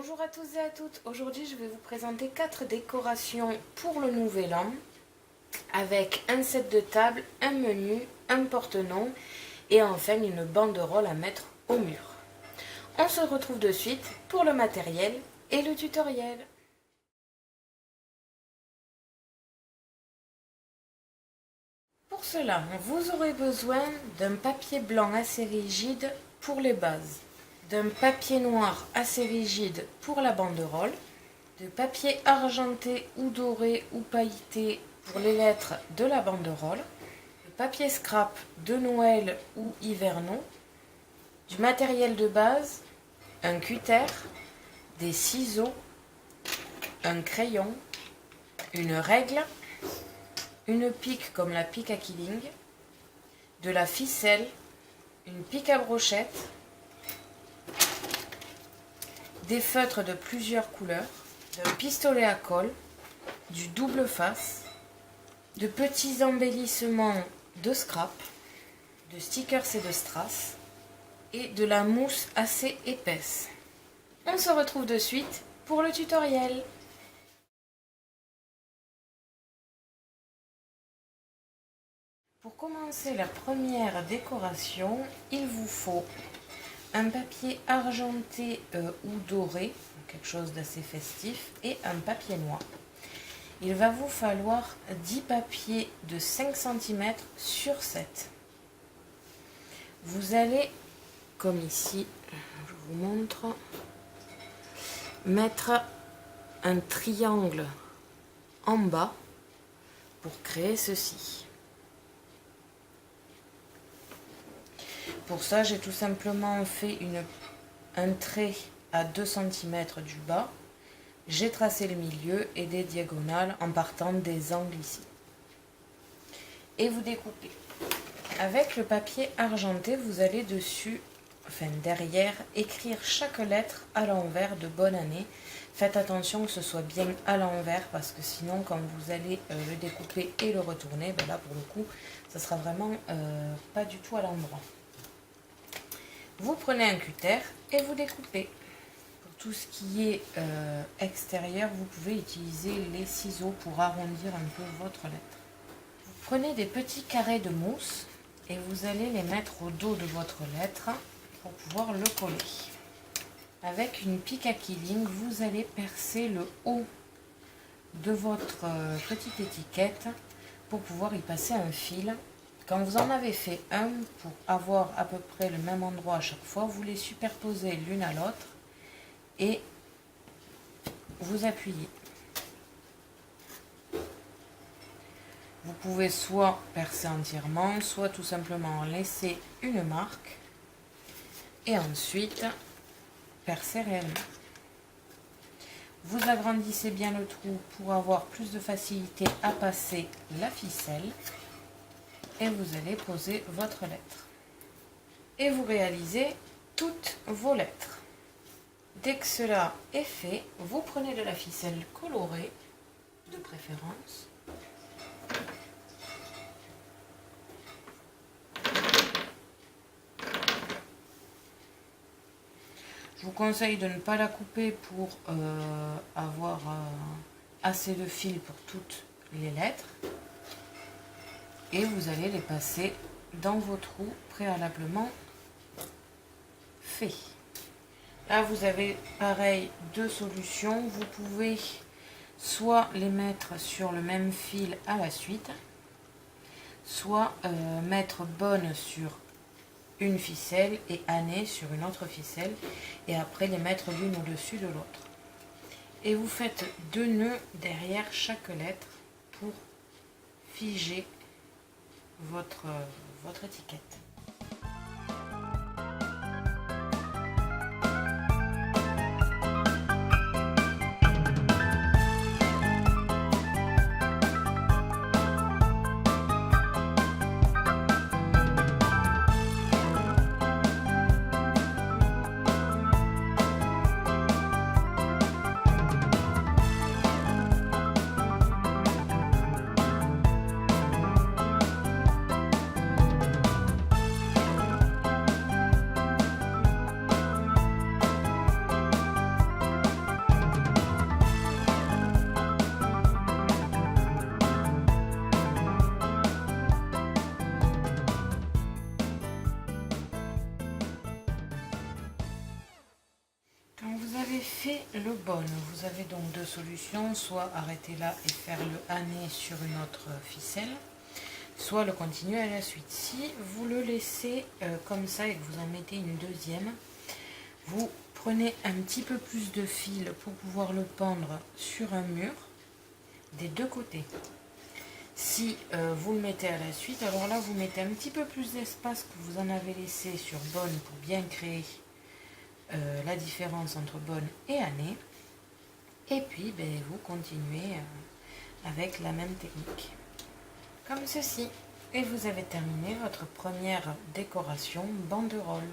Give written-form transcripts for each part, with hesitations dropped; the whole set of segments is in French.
Bonjour à tous et à toutes, aujourd'hui je vais vous présenter 4 décorations pour le nouvel an avec un set de table, un menu, un porte-noms et enfin une banderole à mettre au mur. On se retrouve de suite pour le matériel et le tutoriel. Pour cela, vous aurez besoin d'un papier blanc assez rigide pour les bases, d'un papier noir assez rigide pour la banderole, de papier argenté ou doré ou pailleté pour les lettres de la banderole, de papier scrap de Noël ou hivernaux, du matériel de base, un cutter, des ciseaux, un crayon, une règle, une pique comme la pique à Killing, de la ficelle, une pique à brochette, des feutres de plusieurs couleurs, d'un pistolet à colle, du double face, de petits embellissements de scrap, de stickers et de strass, et de la mousse assez épaisse. On se retrouve de suite pour le tutoriel. Pour commencer la première décoration, il vous faut un papier argenté ou doré, quelque chose d'assez festif, et un papier noir. Il va vous falloir 10 papiers de 5 cm sur 7. Vous allez, comme ici, je vous montre, mettre un triangle en bas pour créer ceci. Pour ça, j'ai tout simplement fait un trait à 2 cm du bas. J'ai tracé le milieu et des diagonales en partant des angles ici. Et vous découpez. Avec le papier argenté, vous allez dessus, enfin derrière, écrire chaque lettre à l'envers de bonne année. Faites attention que ce soit bien à l'envers parce que sinon, quand vous allez le découper et le retourner, ben là pour le coup, ça sera vraiment pas du tout à l'endroit. Vous prenez un cutter et vous découpez. Pour tout ce qui est extérieur, vous pouvez utiliser les ciseaux pour arrondir un peu votre lettre. Vous prenez des petits carrés de mousse et vous allez les mettre au dos de votre lettre pour pouvoir le coller. Avec une pique à Killing, vous allez percer le haut de votre petite étiquette pour pouvoir y passer un fil. Quand vous en avez fait un, pour avoir à peu près le même endroit à chaque fois, vous les superposez l'une à l'autre et vous appuyez. Vous pouvez soit percer entièrement, soit tout simplement laisser une marque et ensuite percer réellement. Vous agrandissez bien le trou pour avoir plus de facilité à passer la ficelle. Et vous allez poser votre lettre. Et vous réalisez toutes vos lettres. Dès que cela est fait, vous prenez de la ficelle colorée, de préférence. Je vous conseille de ne pas la couper pour avoir assez de fil pour toutes les lettres. Et vous allez les passer dans vos trous préalablement faits. Là, vous avez pareil deux solutions. Vous pouvez soit les mettre sur le même fil à la suite, soit mettre bonne sur une ficelle et année sur une autre ficelle et après les mettre l'une au-dessus de l'autre. Et vous faites 2 nœuds derrière chaque lettre pour figer votre étiquette. fait le bon. Vous avez donc deux solutions, soit arrêter là et faire le harnais sur une autre ficelle, soit le continuer à la suite. Si vous le laissez comme ça et que vous en mettez une deuxième, vous prenez un petit peu plus de fil pour pouvoir le pendre sur un mur des deux côtés. Si vous le mettez à la suite, alors là vous mettez un petit peu plus d'espace que vous en avez laissé sur bonne pour bien créer la différence entre bonne et année. Et puis vous continuez avec la même technique. Comme ceci. Et vous avez terminé votre première décoration banderole.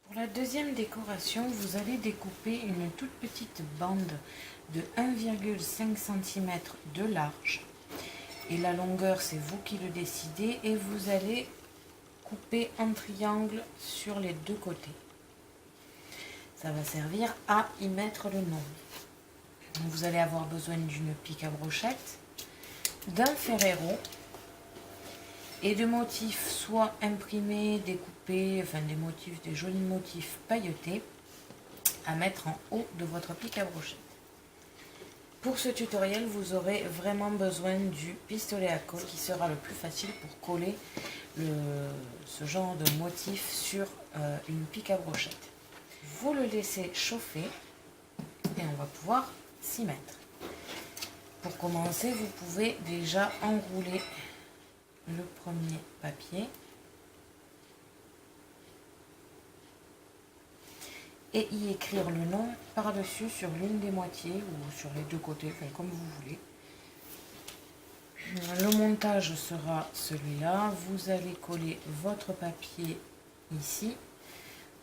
Pour la deuxième décoration, vous allez découper une toute petite bande de 1,5 cm de large. Et la longueur, c'est vous qui le décidez. Et vous allez couper en triangle sur les deux côtés. Ça va servir à y mettre le nom. Donc vous allez avoir besoin d'une pique à brochette, d'un ferrero et de motifs soit imprimés, découpés, enfin des jolis motifs pailletés à mettre en haut de votre pique à brochette. Pour ce tutoriel, vous aurez vraiment besoin du pistolet à colle qui sera le plus facile pour coller ce genre de motif sur une pique à brochette. Vous le laissez chauffer et on va pouvoir s'y mettre. Pour commencer, vous pouvez déjà enrouler le premier papier et y écrire le nom par-dessus sur l'une des moitiés ou sur les deux côtés, enfin, comme vous voulez. Le montage sera celui-là. Vous allez coller votre papier ici,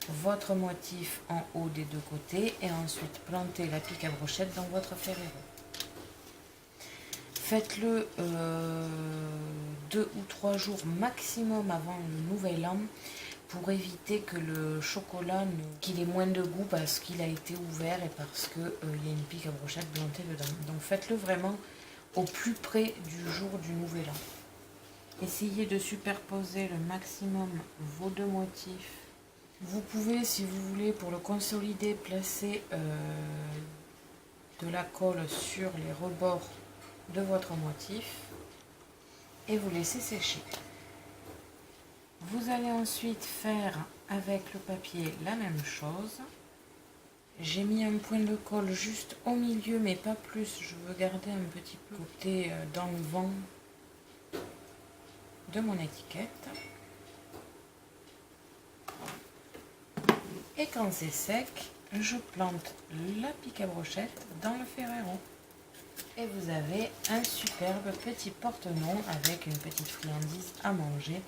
votre motif en haut des deux côtés et ensuite planter la pique à brochette dans votre ferrero. Faites-le 2 ou 3 jours maximum avant le nouvel an pour éviter que le chocolat qu'il ait moins de goût parce qu'il a été ouvert et parce qu'il y a une pique à brochette plantée dedans. Donc faites-le vraiment au plus près du jour du nouvel an. Essayez de superposer le maximum vos deux motifs. Vous pouvez, si vous voulez, pour le consolider, placer de la colle sur les rebords de votre motif et vous laissez sécher. Vous allez ensuite faire avec le papier la même chose. J'ai mis un point de colle juste au milieu mais pas plus, je veux garder un petit peu côté dans le vent de mon étiquette. Et quand c'est sec, je plante la pique à brochette dans le ferrero. Et vous avez un superbe petit porte-nom avec une petite friandise à manger.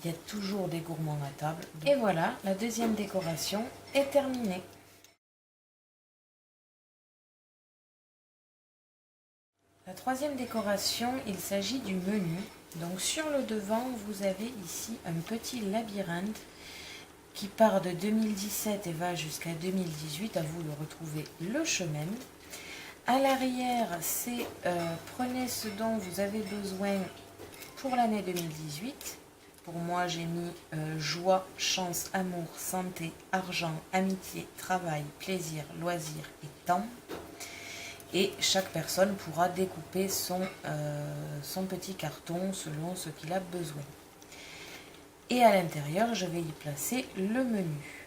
Il y a toujours des gourmands à table. Et voilà, la deuxième décoration est terminée. La troisième décoration, il s'agit du menu. Donc sur le devant, vous avez ici un petit labyrinthe qui part de 2017 et va jusqu'à 2018. À vous de retrouver le chemin. À l'arrière, c'est prenez ce dont vous avez besoin pour l'année 2018. Pour moi, j'ai mis joie, chance, amour, santé, argent, amitié, travail, plaisir, loisir et temps. Et chaque personne pourra découper son petit carton selon ce qu'il a besoin. Et à l'intérieur, je vais y placer le menu.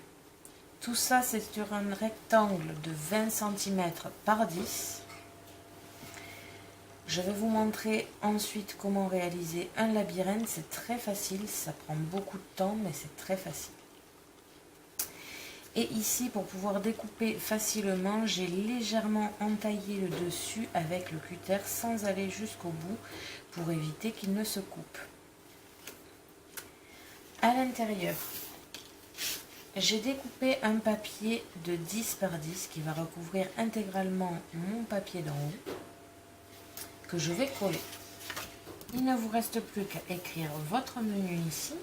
Tout ça, c'est sur un rectangle de 20 cm par 10. Je vais vous montrer ensuite comment réaliser un labyrinthe. C'est très facile, ça prend beaucoup de temps, mais c'est très facile. Et ici, pour pouvoir découper facilement, j'ai légèrement entaillé le dessus avec le cutter sans aller jusqu'au bout pour éviter qu'il ne se coupe. À l'intérieur, j'ai découpé un papier de 10 par 10 qui va recouvrir intégralement mon papier d'en haut que je vais coller. Il ne vous reste plus qu'à écrire votre menu ici.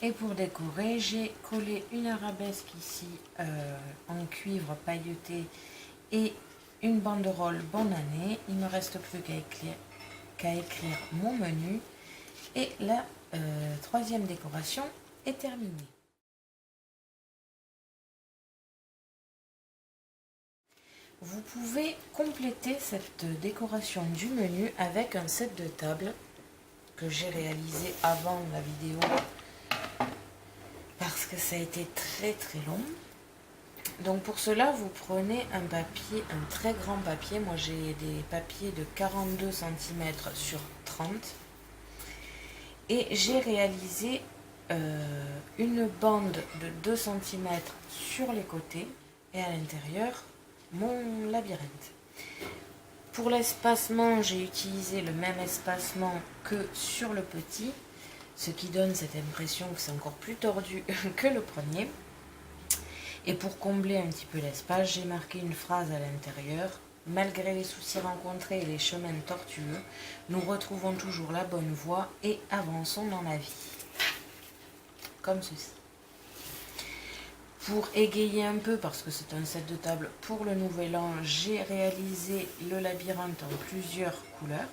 Et pour décorer, j'ai collé une arabesque ici en cuivre pailleté et une banderole bonne année. Il ne me reste plus qu'à écrire mon menu. Et la troisième décoration est terminé. Vous pouvez compléter cette décoration du menu avec un set de table que j'ai réalisé avant la vidéo parce que ça a été très long. Donc pour cela, vous prenez un papier, un très grand papier. Moi j'ai des papiers de 42 cm sur 30. Et j'ai réalisé une bande de 2 cm sur les côtés et à l'intérieur mon labyrinthe. Pour l'espacement, j'ai utilisé le même espacement que sur le petit, ce qui donne cette impression que c'est encore plus tordu que le premier. Et pour combler un petit peu l'espace, j'ai marqué une phrase à l'intérieur. Malgré les soucis rencontrés et les chemins tortueux, nous retrouvons toujours la bonne voie et avançons dans la vie. Comme ceci. Pour égayer un peu, parce que c'est un set de table pour le nouvel an, j'ai réalisé le labyrinthe en plusieurs couleurs.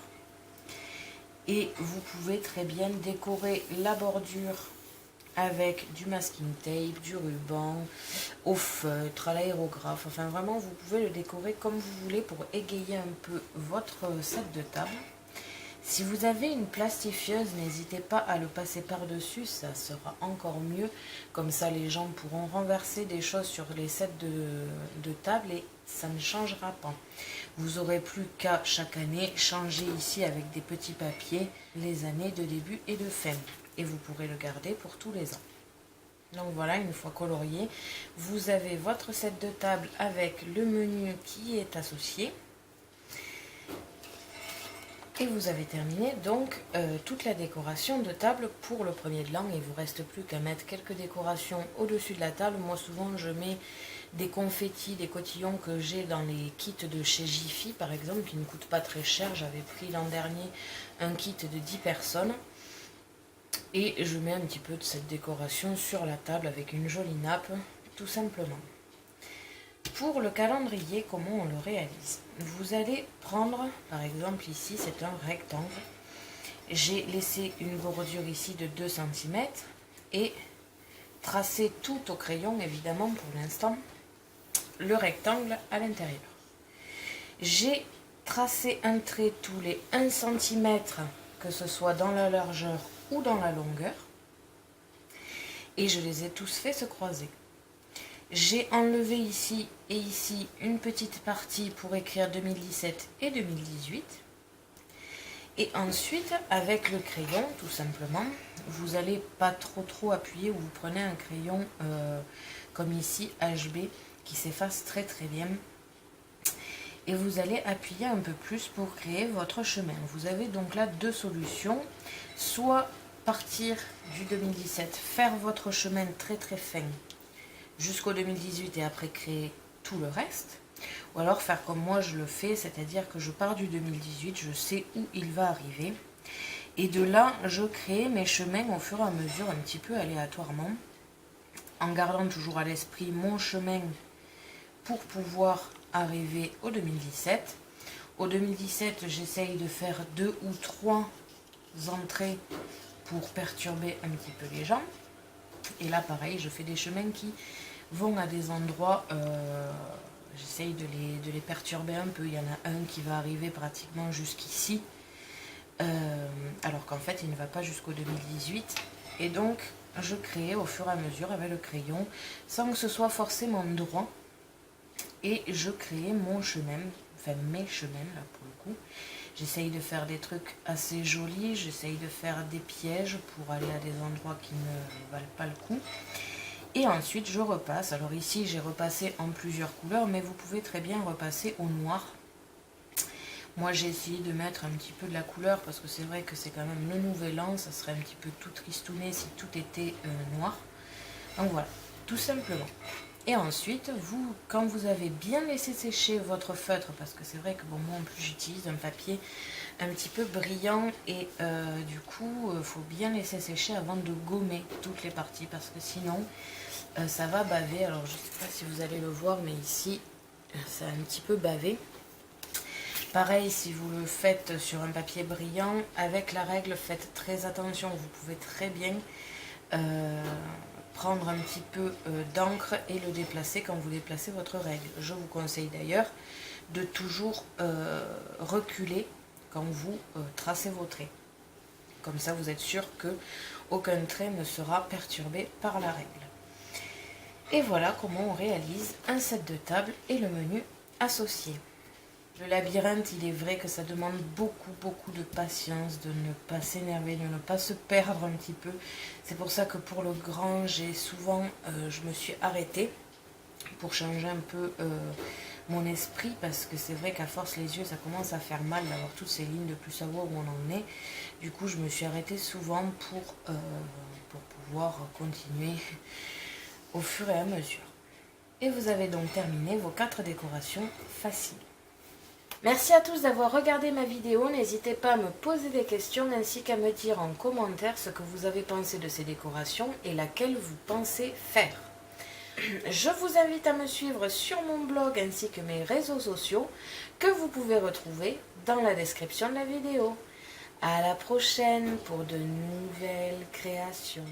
Et vous pouvez très bien décorer la bordure avec du masking tape, du ruban, au feutre, à l'aérographe. Enfin vraiment, vous pouvez le décorer comme vous voulez pour égayer un peu votre set de table. Si vous avez une plastifieuse, n'hésitez pas à le passer par-dessus, ça sera encore mieux. Comme ça, les gens pourront renverser des choses sur les sets de table et ça ne changera pas. Vous n'aurez plus qu'à chaque année changer ici avec des petits papiers les années de début et de fin. Et vous pourrez le garder pour tous les ans. Donc voilà, une fois colorié, vous avez votre set de table avec le menu qui est associé. Et vous avez terminé donc toute la décoration de table pour le premier de l'an. Il ne vous reste plus qu'à mettre quelques décorations au-dessus de la table. Moi souvent je mets des confettis, des cotillons que j'ai dans les kits de chez Jiffy par exemple, qui ne coûtent pas très cher. J'avais pris l'an dernier un kit de 10 personnes. Et je mets un petit peu de cette décoration sur la table avec une jolie nappe, tout simplement. Pour le calendrier, comment on le réalise? Vous allez prendre, par exemple ici, c'est un rectangle. J'ai laissé une bordure ici de 2 cm et tracé tout au crayon, évidemment, pour l'instant, le rectangle à l'intérieur. J'ai tracé un trait tous les 1 cm, que ce soit dans la largeur ou dans la longueur. Et je les ai tous fait se croiser. J'ai enlevé ici et ici une petite partie pour écrire 2017 et 2018. Et ensuite, avec le crayon, tout simplement, vous n'allez pas trop appuyer, ou vous prenez un crayon comme ici, HB, qui s'efface très bien. Et vous allez appuyer un peu plus pour créer votre chemin. Vous avez donc là deux solutions. Soit partir du 2017, faire votre chemin très fin jusqu'au 2018 et après créer tout le reste. Ou alors faire comme moi je le fais, c'est-à-dire que je pars du 2018, je sais où il va arriver. Et de là, je crée mes chemins au fur et à mesure, un petit peu aléatoirement, en gardant toujours à l'esprit mon chemin pour pouvoir arriver au 2017. Au 2017, j'essaye de faire 2 ou 3 entrées pour perturber un petit peu les gens. Et là, pareil, je fais des chemins qui vont à des endroits, j'essaye de les perturber un peu. Il y en a un qui va arriver pratiquement jusqu'ici, alors qu'en fait, il ne va pas jusqu'au 2018. Et donc, je crée au fur et à mesure avec le crayon, sans que ce soit forcément droit. Et je crée mon chemin, enfin mes chemins là pour le coup. J'essaye de faire des trucs assez jolis, j'essaye de faire des pièges pour aller à des endroits qui ne valent pas le coup. Et ensuite je repasse, alors ici j'ai repassé en plusieurs couleurs, mais vous pouvez très bien repasser au noir. Moi j'ai essayé de mettre un petit peu de la couleur, parce que c'est vrai que c'est quand même le nouvel an, ça serait un petit peu tout tristouné si tout était noir. Donc voilà, tout simplement. Et ensuite, vous, quand vous avez bien laissé sécher votre feutre, parce que c'est vrai que bon, moi en plus j'utilise un papier un petit peu brillant et du coup, il faut bien laisser sécher avant de gommer toutes les parties, parce que sinon, ça va baver. Alors je ne sais pas si vous allez le voir, mais ici, c'est un petit peu bavé. Pareil, si vous le faites sur un papier brillant, avec la règle, faites très attention. Vous pouvez très bien prendre un petit peu d'encre et le déplacer quand vous déplacez votre règle. Je vous conseille d'ailleurs de toujours reculer quand vous tracez vos traits. Comme ça, vous êtes sûr que aucun trait ne sera perturbé par la règle. Et voilà comment on réalise un set de table et le menu associé. Le labyrinthe, il est vrai que ça demande beaucoup de patience, de ne pas s'énerver, de ne pas se perdre un petit peu. C'est pour ça que pour le grand, j'ai souvent, je me suis arrêtée pour changer un peu mon esprit, parce que c'est vrai qu'à force les yeux, ça commence à faire mal d'avoir toutes ces lignes, de plus savoir où on en est. Du coup, je me suis arrêtée souvent pour pouvoir continuer au fur et à mesure. Et vous avez donc terminé vos 4 décorations faciles. Merci à tous d'avoir regardé ma vidéo, n'hésitez pas à me poser des questions ainsi qu'à me dire en commentaire ce que vous avez pensé de ces décorations et laquelle vous pensez faire. Je vous invite à me suivre sur mon blog ainsi que mes réseaux sociaux que vous pouvez retrouver dans la description de la vidéo. À la prochaine pour de nouvelles créations.